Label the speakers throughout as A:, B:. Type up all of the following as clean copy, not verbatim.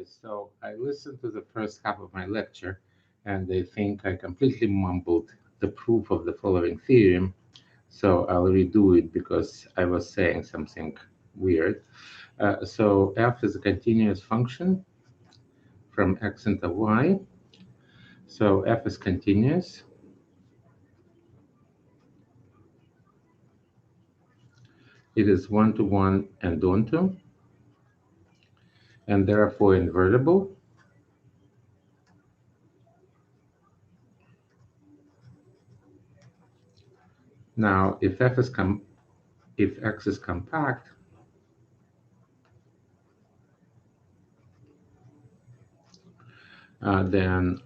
A: So I listened to the first half of my lecture, and I think I completely mumbled the proof of the following theorem. So I'll redo it because I was saying something weird. So f is a continuous function from x into y. So f is continuous. It is one-to-one and onto, and therefore invertible. Now, if x is compact, then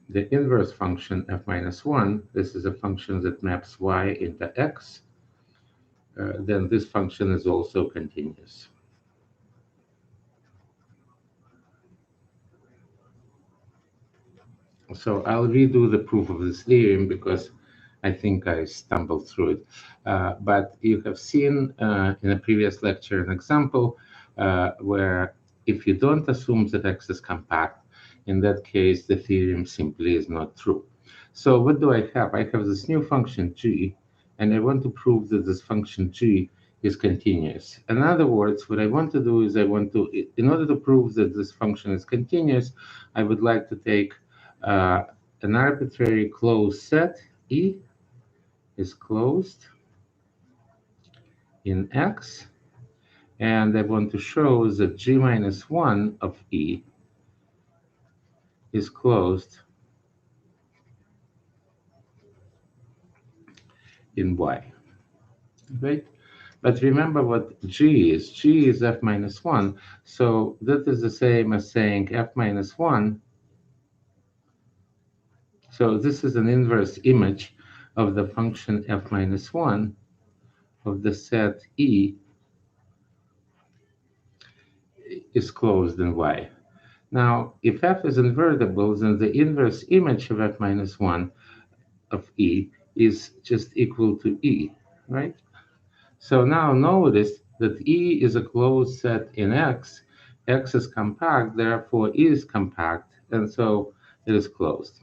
A: the inverse function f minus 1, this is a function that maps y into x, then this function is also continuous. So I'll redo the proof of this theorem because I think I stumbled through it. But you have seen in a previous lecture an example where if you don't assume that x is compact, in that case, the theorem simply is not true. So what do I have? I have this new function g, and I want to prove that this function g is continuous. In other words, what I want to do is in order to prove that this function is continuous, I would like to take uh, an arbitrary closed set, E is closed in X, and I want to show that G minus 1 of E is closed in Y, right? But remember what G is. G is F minus 1, so that is the same as saying F minus 1. So this is an inverse image of the function F minus 1 of the set E is closed in Y. Now, if f is invertible, then the inverse image of f minus 1 of E is just equal to E, right? So now notice that E is a closed set in X. X is compact, therefore E is compact, and so it is closed.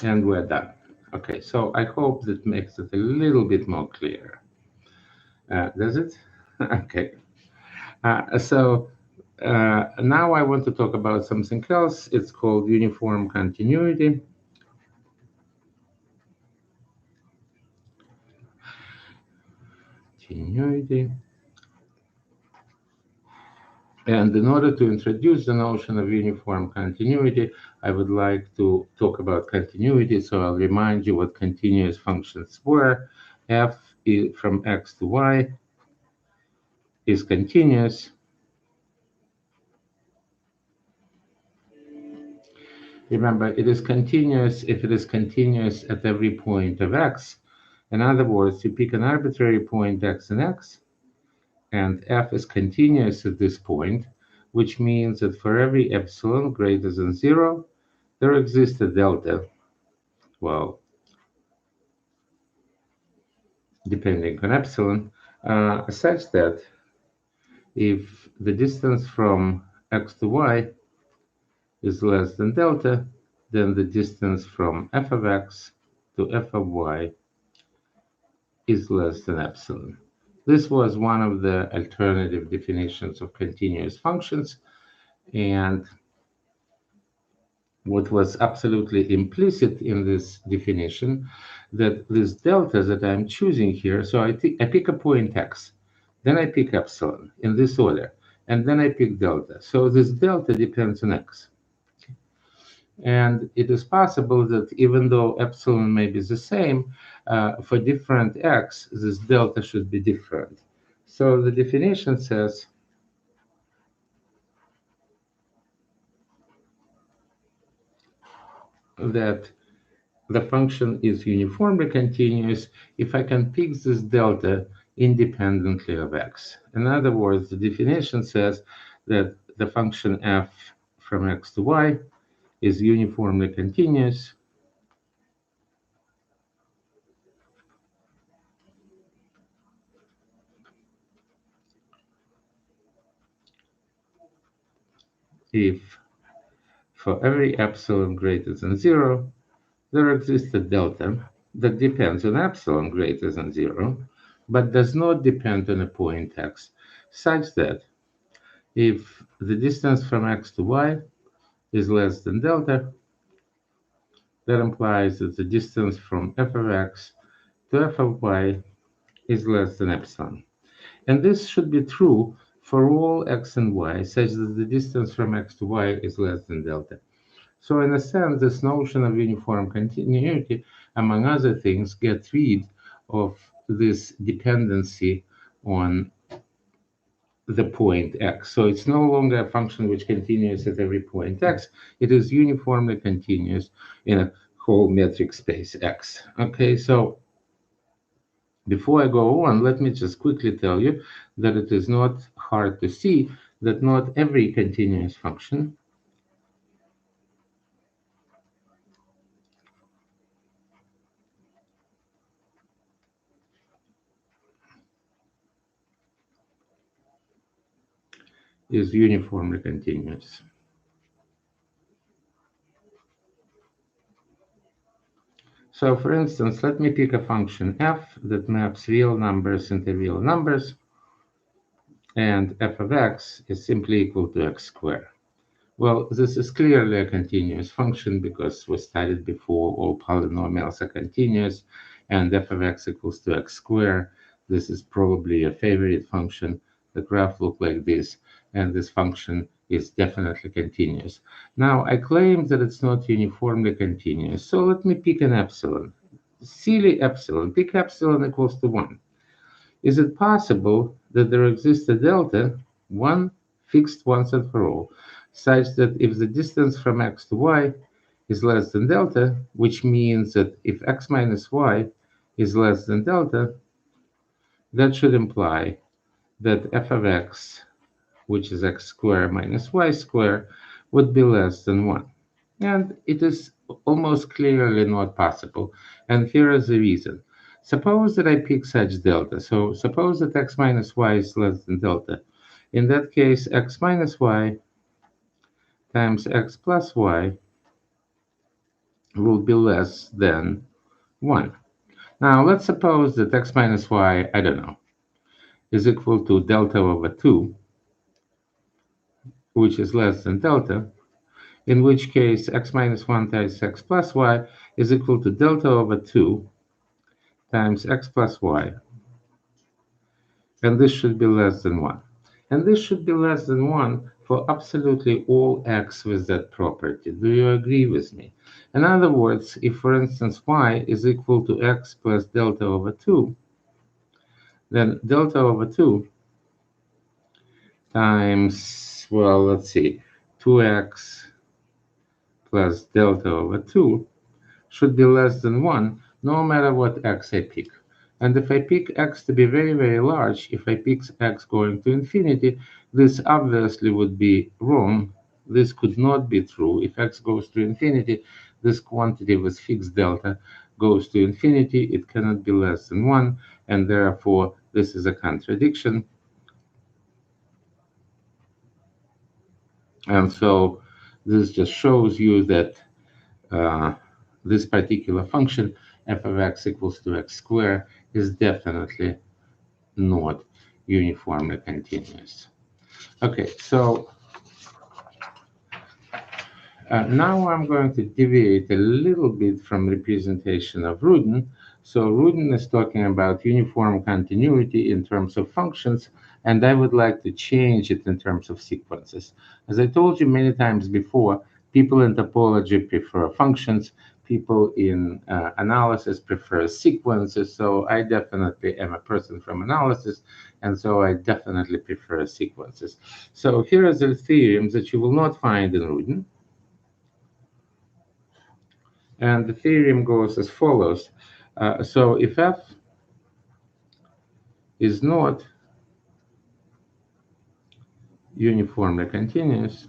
A: And we're done. Okay, so I hope that makes it a little bit more clear. Does it? Okay. Now I want to talk about something else. It's called uniform continuity. Continuity. And in order to introduce the notion of uniform continuity, I would like to talk about continuity. So I'll remind you what continuous functions were. F from x to y is continuous. Remember, it is continuous if it is continuous at every point of x. In other words, you pick an arbitrary point x and x, and f is continuous at this point, which means that for every epsilon greater than 0, there exists a delta, well, depending on epsilon, such that if the distance from x to y is less than delta, then the distance from f of x to f of y is less than epsilon. This was one of the alternative definitions of continuous functions, and what was absolutely implicit in this definition, that this delta that I'm choosing here, so I pick a point x, then I pick epsilon in this order, and then I pick delta. So this delta depends on x. And it is possible that even though epsilon may be the same, for different x, this delta should be different. So the definition says that the function is uniformly continuous if I can pick this delta independently of x. In other words, the definition says that the function f from x to y is uniformly continuous if for every epsilon greater than 0, there exists a delta that depends on epsilon greater than 0, but does not depend on a point x, such that if the distance from x to y is less than delta, that implies that the distance from f of x to f of y is less than epsilon. And this should be true for all x and y, such that the distance from x to y is less than delta. So in a sense, this notion of uniform continuity, among other things, gets rid of this dependency on the point x. So it's no longer a function which continues at every point x. It is uniformly continuous in a whole metric space x. Okay, so before I go on, let me just quickly tell you that it is not hard to see that not every continuous function is uniformly continuous. So for instance, let me pick a function f that maps real numbers into real numbers, and f of x is simply equal to x squared. Well, this is clearly a continuous function because we studied before all polynomials are continuous, and f of x equals to x squared. This is probably a favorite function. The graph looks like this, and this function is definitely continuous. Now, I claim that it's not uniformly continuous, so let me pick an epsilon. Silly epsilon. Pick epsilon equals to 1. Is it possible that there exists a delta, one fixed once and for all, such that if the distance from x to y is less than delta, which means that if x minus y is less than delta, that should imply that f of x, which is x squared minus y squared, would be less than 1. And it is almost clearly not possible. And here is the reason. Suppose that I pick such delta. So suppose that x minus y is less than delta. In that case, x minus y times x plus y will be less than 1. Now, let's suppose that x minus y, I don't know, is equal to delta over 2, which is less than delta, in which case x minus 1 times x plus y is equal to delta over 2 times x plus y, and this should be less than 1. And this should be less than 1 for absolutely all x with that property. Do you agree with me? In other words, if, for instance, y is equal to x plus delta over 2, then delta over 2 times, well, let's see, 2x plus delta over 2 should be less than 1, no matter what x I pick. And if I pick x to be very, very large, if I pick x going to infinity, this obviously would be wrong. This could not be true. If x goes to infinity, this quantity with fixed delta goes to infinity. It cannot be less than 1, and therefore this is a contradiction. And so this just shows you that this particular function, f of x equals to x squared, is definitely not uniformly continuous. Okay, so now I'm going to deviate a little bit from representation of Rudin. So Rudin is talking about uniform continuity in terms of functions, and I would like to change it in terms of sequences. As I told you many times before, people in topology prefer functions, people in analysis prefer sequences, so I definitely am a person from analysis, and so I definitely prefer sequences. So here is a theorem that you will not find in Rudin. And the theorem goes as follows. So if f is not uniformly continuous,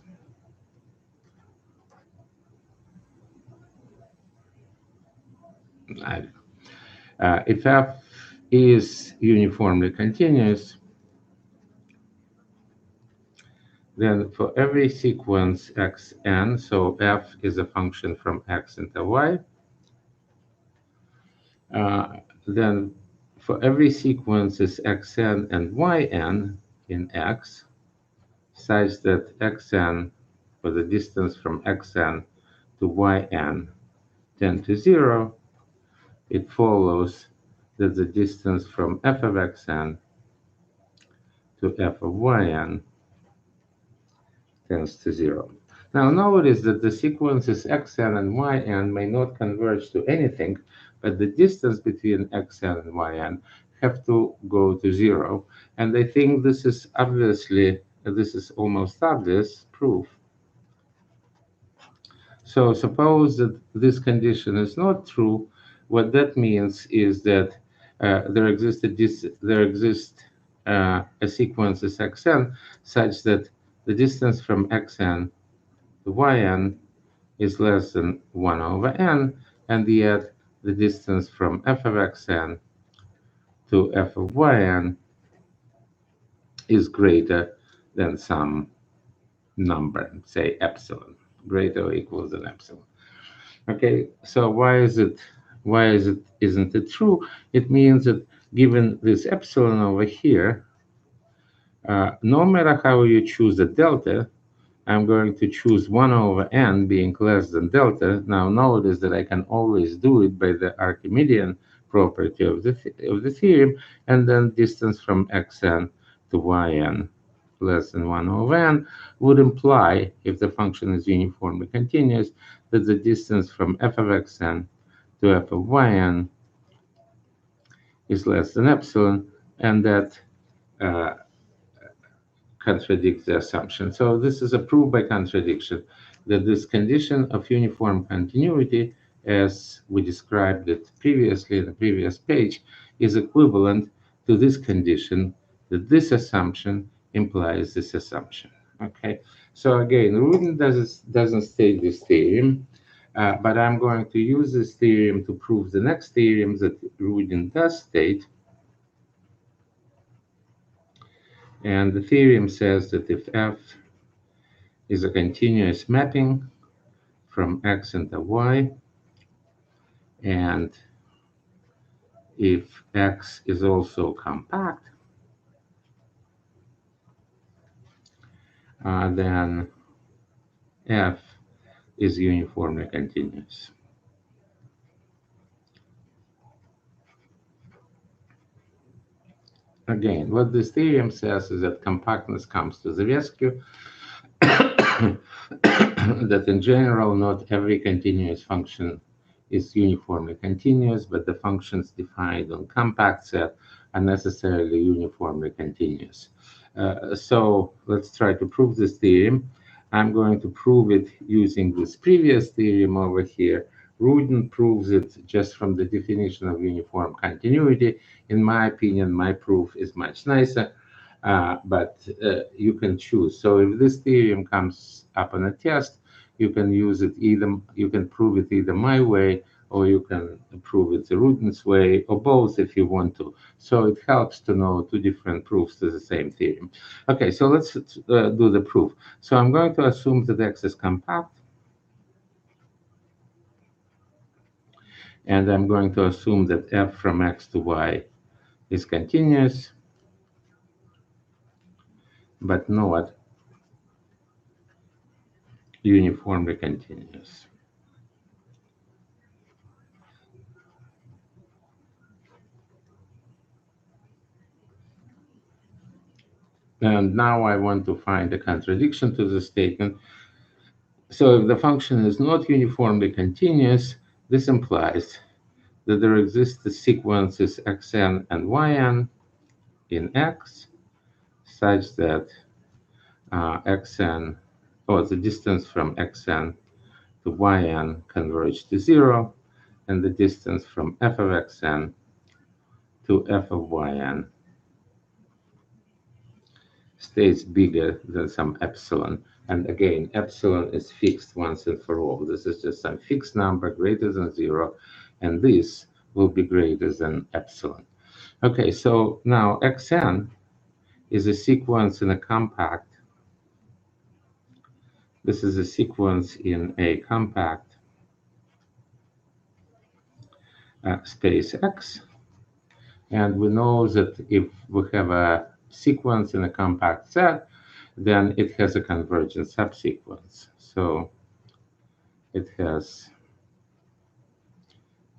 A: if f is uniformly continuous, Then for every sequence xn, so f is a function from x into y, then for every sequence is xn and yn in x, such that xn, for the distance from xn to yn, tend to 0, it follows that the distance from f of xn to f of yn tends to 0. Now notice that the sequences xn and yn may not converge to anything, but the distance between xn and yn have to go to 0. And I think this is almost obvious proof. So suppose that this condition is not true. What that means is that there exists a sequence as xn such that the distance from xn to yn is less than 1 over n, and yet the distance from f of xn to f of yn is greater than some number, say epsilon, greater or equal than epsilon. Okay, so isn't it true? It means that given this epsilon over here, no matter how you choose the delta, I'm going to choose 1 over n being less than delta. Now notice that I can always do it by the Archimedean property of the theorem, and then distance from xn to yn less than 1 over n would imply, if the function is uniformly continuous, that the distance from f of xn to f of yn is less than epsilon, and that contradicts the assumption. So this is a proof by contradiction that this condition of uniform continuity, as we described it previously in the previous page, is equivalent to this condition, that this assumption implies this assumption. Okay, so again, Rudin doesn't state this theorem, but I'm going to use this theorem to prove the next theorem that Rudin does state. And the theorem says that if f is a continuous mapping from x into y, and if x is also compact, then f is uniformly continuous. Again, what this theorem says is that compactness comes to the rescue, that in general, not every continuous function is uniformly continuous, but the functions defined on compact set are necessarily uniformly continuous. So let's try to prove this theorem. I'm going to prove it using this previous theorem over here. Rudin proves it just from the definition of uniform continuity. In my opinion, my proof is much nicer, but you can choose. So if this theorem comes up on a test, you can prove it either my way, or you can prove it the Rudin's way, or both if you want to. So it helps to know two different proofs to the same theorem. Okay, so let's do the proof. So I'm going to assume that x is compact, and I'm going to assume that f from x to y is continuous, but not uniformly continuous. And now I want to find a contradiction to the statement. So if the function is not uniformly continuous, this implies that there exists the sequences xn and yn in x, such that xn, or the distance from xn to yn converge to 0, and the distance from f of xn to f of yn stays bigger than some epsilon. And again, epsilon is fixed once and for all. This is just some fixed number greater than 0, and this will be greater than epsilon. Okay, so now xn is a sequence in a compact This is a sequence in a compact space X. And we know that if we have a sequence in a compact set, then it has a convergent subsequence. So it has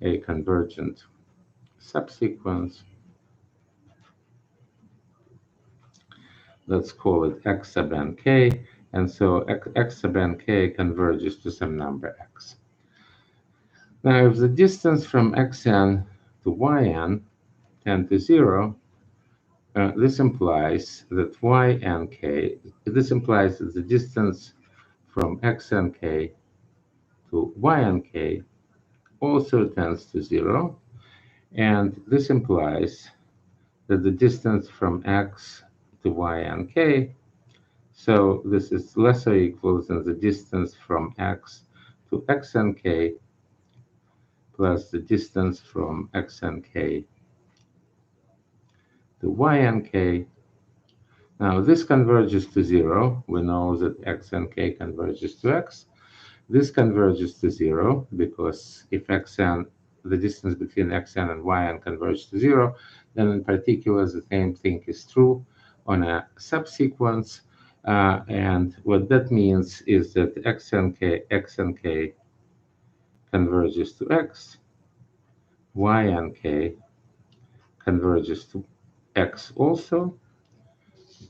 A: a convergent subsequence. Let's call it x sub nk. And so x sub nk converges to some number x. Now, if the distance from xn to yn tend to 0, this implies that this implies that the distance from xnk to ynk also tends to 0. And this implies that the distance from x to ynk, so this is less or equal than the distance from x to xnk plus the distance from xnk to ynk. Now this converges to 0. We know that xnk converges to x. This converges to 0 because if xn, the distance between xn and yn converges to 0, then in particular the same thing is true on a subsequence. And what that means is that xnk converges to x, ynk converges to x also,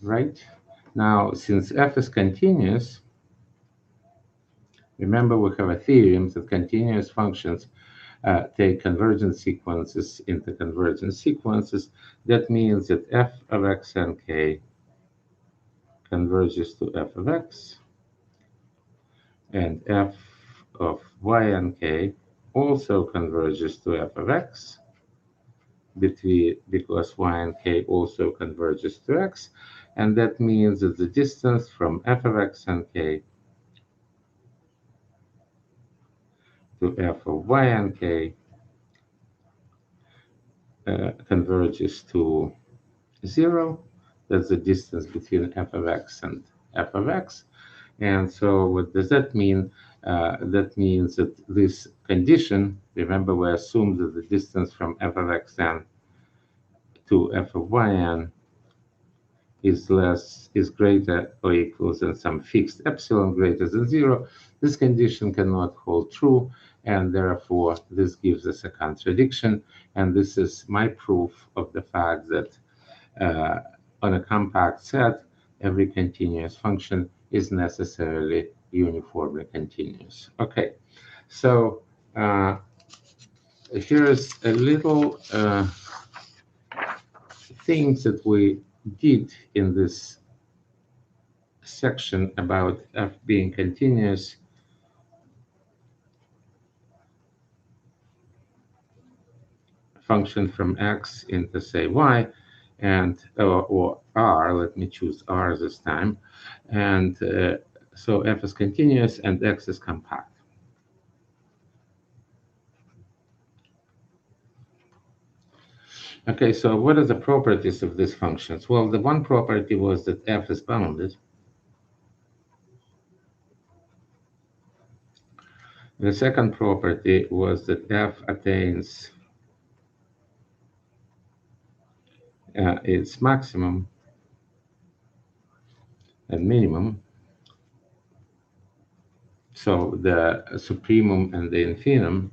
A: right? Now, since f is continuous, remember we have a theorem that continuous functions take convergent sequences into convergent sequences. That means that f of x and k converges to f of x, and f of y and k also converges to f of x, because y and k also converges to x, and that means that the distance from f of x and k to f of y and k converges to 0. That's the distance between f of x and f of x. And so what does that mean? That means that this condition, remember we assumed that the distance from f of xn to f of yn is greater or equal than some fixed epsilon greater than 0. This condition cannot hold true, and therefore this gives us a contradiction. And this is my proof of the fact that on a compact set, every continuous function is necessarily uniformly continuous. Okay, so here's a little things that we did in this section about f being continuous. Function from x into, say, y, and or r. Let me choose r this time. And so f is continuous and x is compact. Okay, so what are the properties of these functions? Well, the one property was that f is bounded. The second property was that f attains its maximum and minimum. So the supremum and the infimum.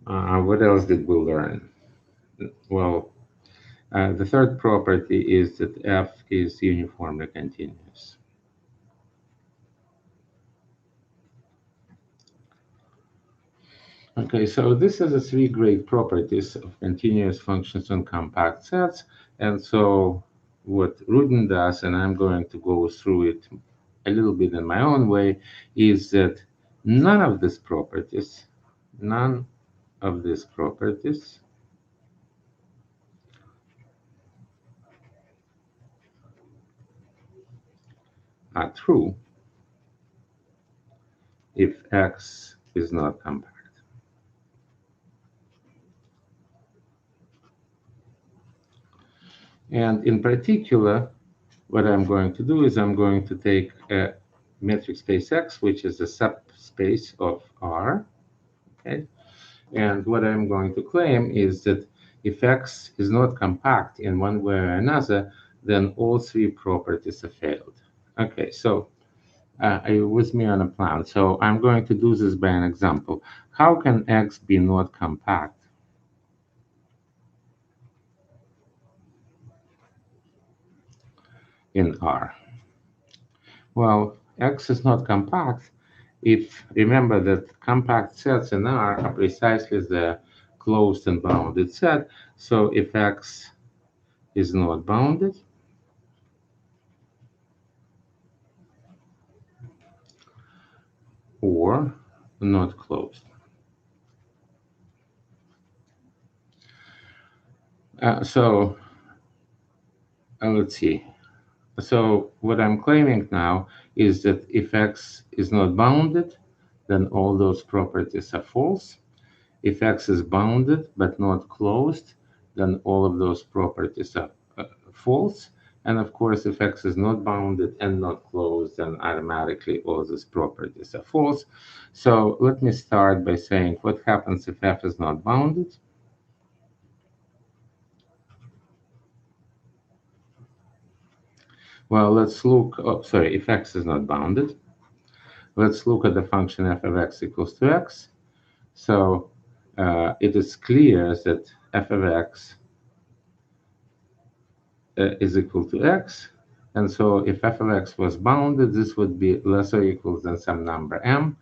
A: What else did we learn? Well, the third property is that f is uniformly continuous. Okay, so this is the three great properties of continuous functions on compact sets. And so what Rudin does, and I'm going to go through it a little bit in my own way, is that none of these properties are true if x is not compact. And in particular, what I'm going to do is I'm going to take a metric space X, which is a subspace of R, okay? And what I'm going to claim is that if X is not compact in one way or another, then all three properties are failed. Okay, so are you with me on a plan? So I'm going to do this by an example. How can X be not compact in R? Well, X is not compact if, remember that compact sets in R are precisely the closed and bounded set. So if X is not bounded, or not closed. So let's see. So what I'm claiming now is that if X is not bounded, then all those properties are false. If X is bounded but not closed, then all of those properties are false. And of course, if X is not bounded and not closed, then automatically all these properties are false. So let me start by saying what happens if F is not bounded. Well, let's look, oh, sorry, if X is not bounded, let's look at the function f of x equals to x. So it is clear that f of x is equal to x. And so if f of x was bounded, this would be less or equal than some number m.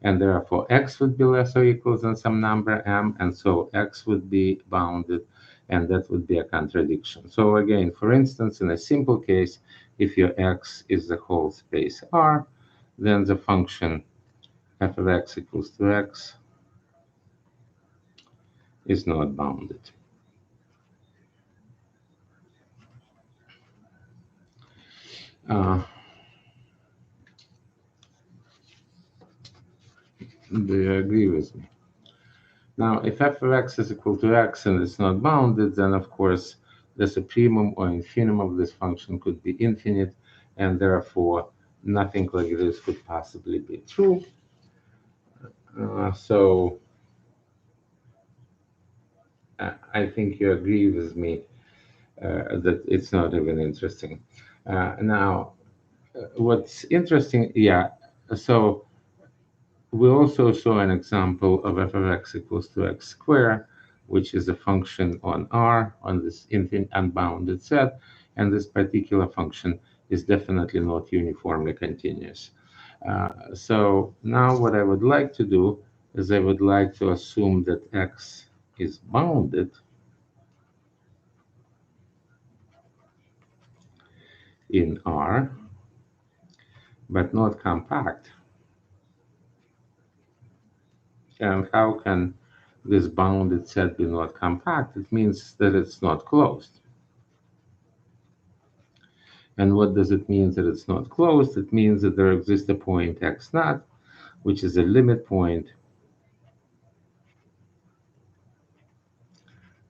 A: And therefore, x would be less or equal than some number m. And so x would be bounded. And that would be a contradiction. So again, for instance, in a simple case, if your x is the whole space R, then the function f of x equals to x is not bounded. Uh, do you agree with me? Now, if f of x is equal to x and it's not bounded, then of course the supremum or infimum of this function could be infinite, and therefore nothing like this could possibly be true. So I think you agree with me that it's not even interesting. Now, what's interesting, yeah, so we also saw an example of f of x equals to x squared, which is a function on R on this infinite unbounded set, and this particular function is definitely not uniformly continuous. So now what I would like to do is I would like to assume that x is bounded in R, but not compact. And how can this bounded set be not compact? It means that it's not closed. And what does it mean that it's not closed? It means that there exists a point x naught, which is a limit point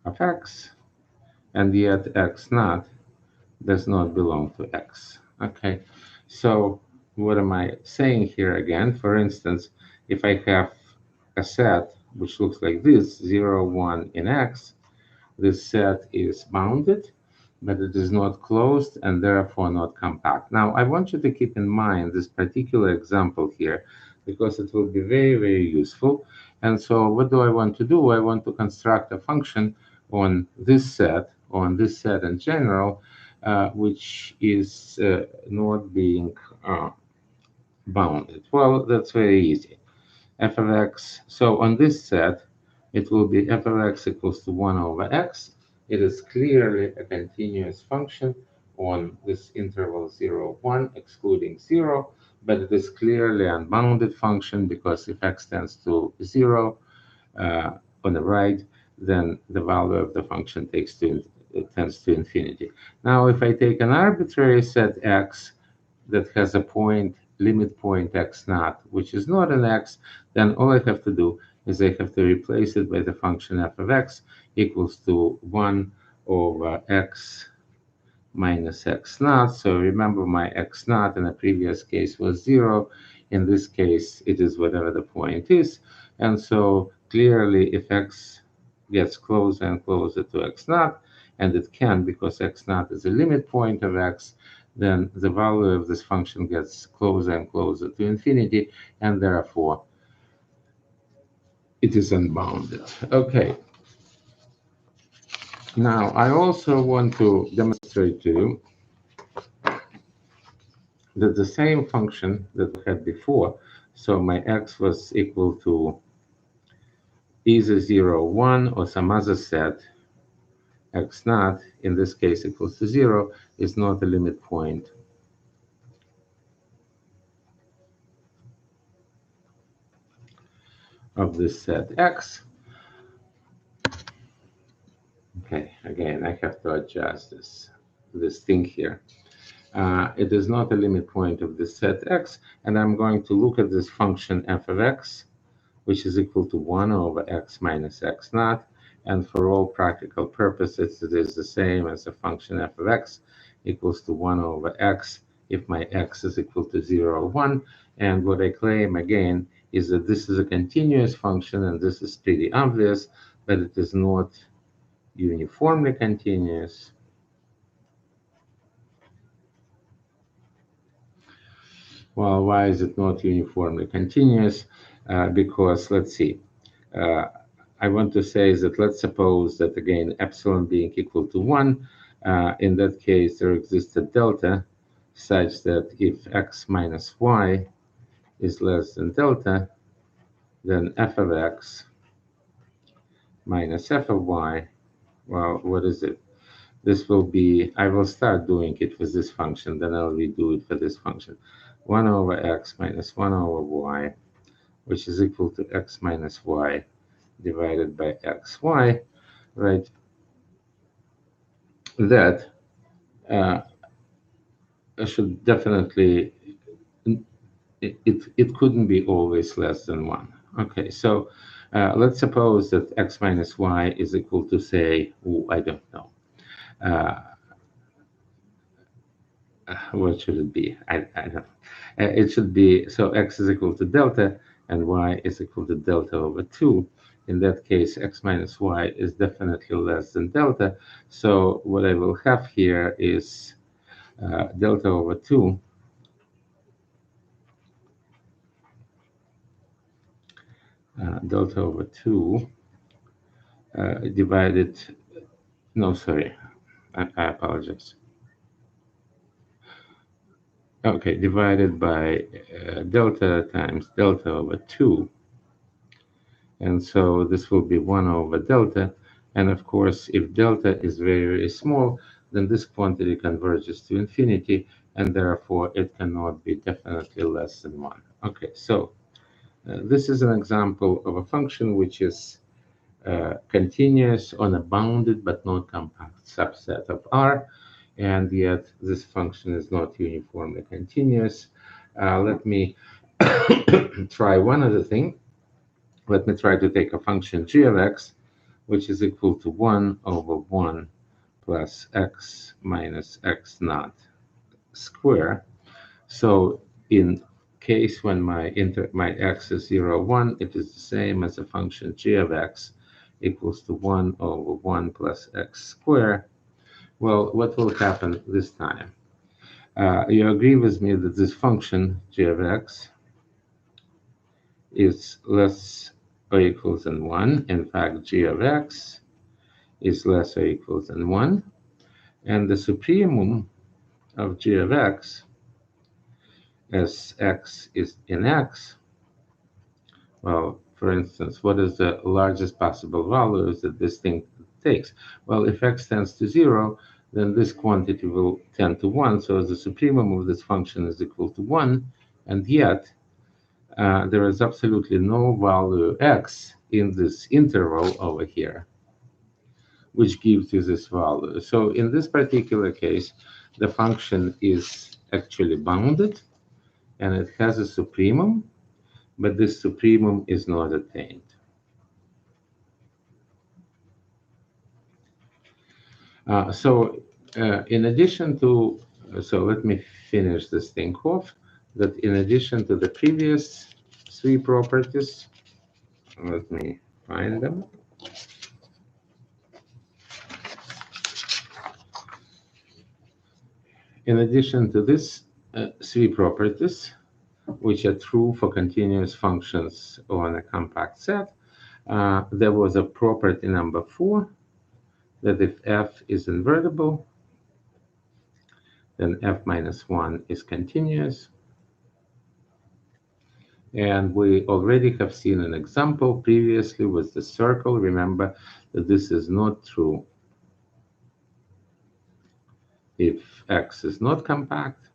A: of x, and yet x naught does not belong to x. Okay, so what am I saying here again? For instance, if I have a set which looks like this, 0, 1 in x, this set is bounded, but it is not closed and therefore not compact. Now, I want you to keep in mind this particular example here because it will be very, very useful. And so what do I want to do? I want to construct a function on this set, in general, which is not being bounded. Well, that's very easy. F of x, so on this set, it will be f of x equals to 1 over x. It is clearly a continuous function on this interval 0, 1, excluding 0, but it is clearly an unbounded function because if x tends to 0 on the right, then the value of the function tends to infinity. Now, if I take an arbitrary set x that has a limit point x naught, which is not an x, then all I have to do is I have to replace it by the function f of x equals to 1 over x minus x naught. So remember, my x naught in the previous case was 0. In this case, it is whatever the point is. And so clearly, if x gets closer and closer to x naught, and it can because x naught is a limit point of x, then the value of this function gets closer and closer to infinity, and therefore it is unbounded. Okay. Now, I also want to demonstrate to you that the same function that we had before, so my x was equal to either 0, 1, or some other set, x naught, in this case equals to 0, is not a limit point of this set x. Okay, again, I have to adjust this thing here. It is not a limit point of this set x, and I'm going to look at this function f of x, which is equal to 1 over x minus x naught. And for all practical purposes, it is the same as a function f of x equals to 1 over x if my x is equal to 0 or 1. And what I claim, again, is that this is a continuous function, and this is pretty obvious, but it is not uniformly continuous. Well, why is it not uniformly continuous? Because, let's see, uh, I want to say that let's suppose that, again, epsilon being equal to 1, in that case, there exists a delta such that if x minus y is less than delta, then f of x minus f of y, well, what is it? This will be, I will start doing it with this function, then I'll redo it for this function. 1 over x minus 1 over y, which is equal to x minus y divided by xy, right? That should definitely, it couldn't be always less than 1. Okay, so let's suppose that x minus y is equal to, say, I don't know. What should it be? I don't know. It should be, so x is equal to delta, and y is equal to delta over 2. In that case, x minus y is definitely less than delta. So what I will have here is delta over 2 delta over 2 divided, no, sorry, I apologize. Okay, divided by delta times delta over 2. And so this will be 1 over delta. And of course, if delta is very, very small, then this quantity converges to infinity, and therefore it cannot be definitely less than 1. Okay, so this is an example of a function which is continuous on a bounded but not compact subset of R, and yet this function is not uniformly continuous. Let me try one other thing. Let me try to take a function g of x, which is equal to 1 over 1 plus x minus x naught square. So in case when my x is 0, 1, it is the same as a function g of x equals to 1 over 1 plus x squared. Well, what will happen this time? You agree with me that this function g of x is less or equals than 1. In fact, g of x is less or equals than 1. And the supremum of g of x, as x is in x, well, for instance, what is the largest possible values that this thing takes? Well, if x tends to 0, then this quantity will tend to 1. So the supremum of this function is equal to 1. And yet, there is absolutely no value x in this interval over here, which gives you this value. So in this particular case, the function is actually bounded, and it has a supremum, but this supremum is not attained. So In addition to, so let me finish this thing off, that in addition to the previous three properties, let me find them. In addition to these three properties, which are true for continuous functions on a compact set, there was a property number 4, that if f is invertible, then f minus 1 is continuous. And we already have seen an example previously with the circle. Remember that this is not true if x is not compact.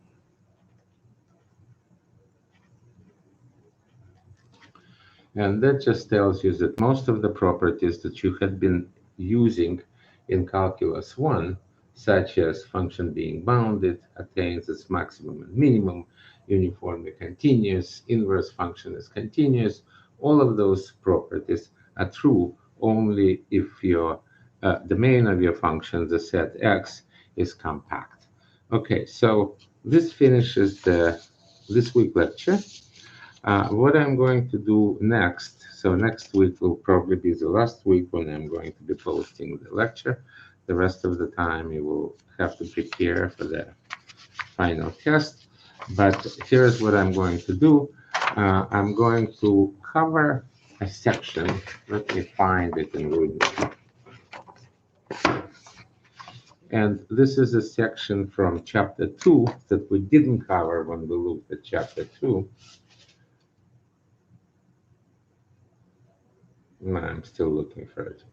A: And that just tells you that most of the properties that you had been using in Calculus 1, such as function being bounded, attains its maximum and minimum, uniformly continuous, inverse function is continuous, all of those properties are true only if your domain of your function, the set x, is compact. Okay, so this finishes this week lecture. What I'm going to do next, so next week will probably be the last week when I'm going to be posting the lecture. The rest of the time you will have to prepare for the final test. But here's what I'm going to do. I'm going to cover a section. Let me find it in Ruby. And this is a section from chapter 2 that we didn't cover when we looked at chapter 2. I'm still looking for it.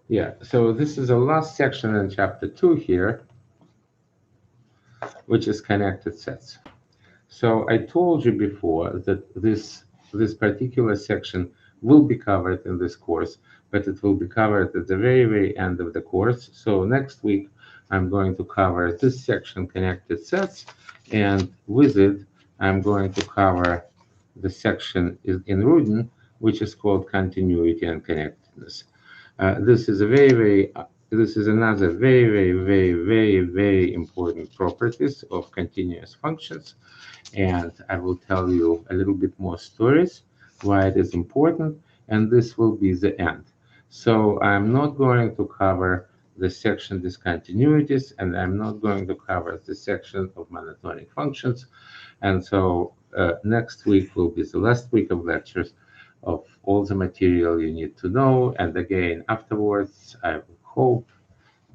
A: Yeah, so this is the last section in chapter 2 here, which is connected sets. So I told you before that this particular section will be covered in this course, but it will be covered at the very, very end of the course. So next week, I'm going to cover this section, connected sets, and with it, I'm going to cover the section in Rudin, which is called continuity and connectedness. This is another very important properties of continuous functions, and I will tell you a little bit more stories why it is important, and this will be the end. So I'm not going to cover the section discontinuities, and I'm not going to cover the section of monotonic functions, and so next week will be the last week of lectures of all the material you need to know. And again, afterwards, I hope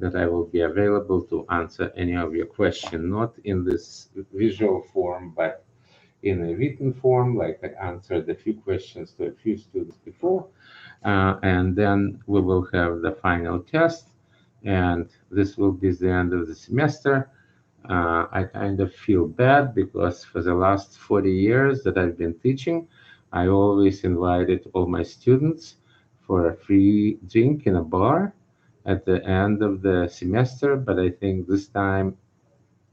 A: that I will be available to answer any of your questions, not in this visual form, but in a written form, like I answered a few questions to a few students before. And then we will have the final test, and this will be the end of the semester. I kind of feel bad because for the last 40 years that I've been teaching, I always invited all my students for a free drink in a bar at the end of the semester, but I think this time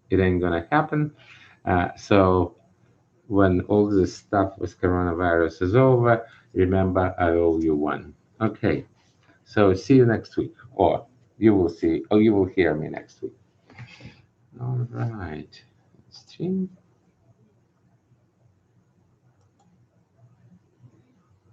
A: it ain't gonna happen. So when all this stuff with coronavirus is over, remember I owe you one. Okay, so see you next week, or you will see, or you will hear me next week. All right, stream.